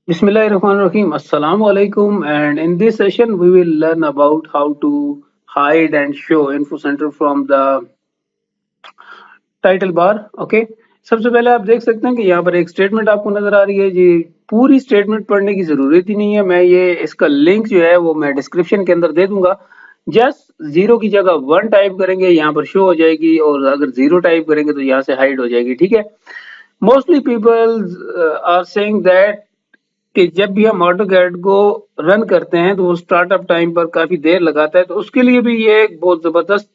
Bismillahirrahmanirrahim. Assalamu alaikum. And in this session, we will learn about how to hide and show info center from the title bar. Okay, सबसे पहले आप देख सकते हैं कि यहाँ पर एक स्टेटमेंट आपको नजर आ रही है जी. पूरी स्टेटमेंट पढ़ने की जरूरत ही नहीं है. मैं ये इसका लिंक जो है वो मैं डिस्क्रिप्शन के अंदर दे दूंगा. जस्ट 0 की जगह 1 टाइप करेंगे, यहाँ पर शो हो जाएगी, और अगर 0 टाइप करेंगे तो यहाँ से हाइड हो जाएगी. ठीक है. Mostly people are saying that कि जब भी हम ऑटोकैड को रन करते हैं तो वो स्टार्टअप टाइम पर काफी देर लगाता है. तो उसके लिए भी ये एक बहुत जबरदस्त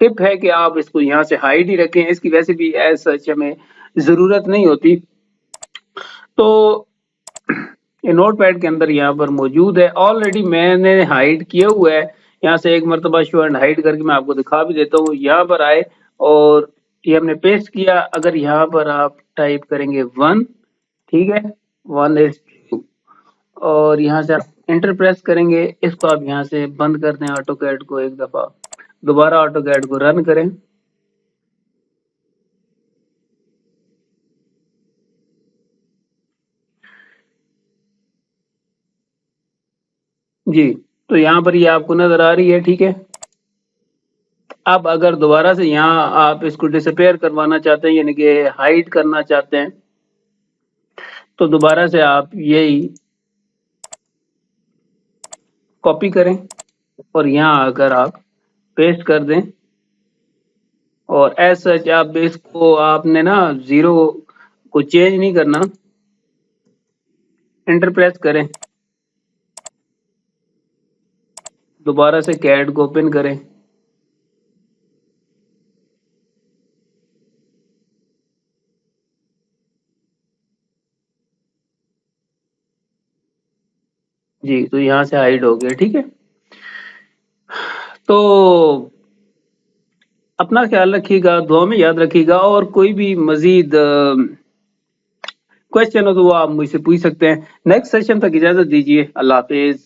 टिप है कि आप इसको यहाँ से हाइड ही रखें. इसकी वैसे भी एज सच हमें जरूरत नहीं होती. तो ये नोट पैड के अंदर यहाँ पर मौजूद है. ऑलरेडी मैंने हाइड किया हुआ है. यहाँ से एक मरतबा शो एंड हाइड करके मैं आपको दिखा भी देता हूँ. यहाँ पर आए और ये हमने पेस्ट किया. अगर यहाँ पर आप टाइप करेंगे 1, ठीक है, 1 is 2, और यहाँ से आप एंटर प्रेस करेंगे. इसको आप यहाँ से बंद कर दें ऑटोकैड को. एक दफा दोबारा ऑटोकैड को रन करें. जी, तो यहाँ पर ये आपको नजर आ रही है. ठीक है. अब अगर दोबारा से यहाँ आप इसको डिसअपेयर करवाना चाहते हैं, यानी कि हाइड करना चाहते हैं, तो दोबारा से आप यही कॉपी करें और यहाँ आकर आप पेस्ट कर दें. और एज सच आप इसको आपने ना 0 को चेंज नहीं करना. एंटर प्रेस करें, दोबारा से कैड को ओपन करें. जी, तो यहाँ से हाइड हो गया. ठीक है. तो अपना ख्याल रखिएगा, दुआ में याद रखिएगा, और कोई भी मजीद क्वेश्चन हो तो वो आप मुझसे पूछ सकते हैं. नेक्स्ट सेशन तक इजाजत दीजिए. अल्लाह हाफिज.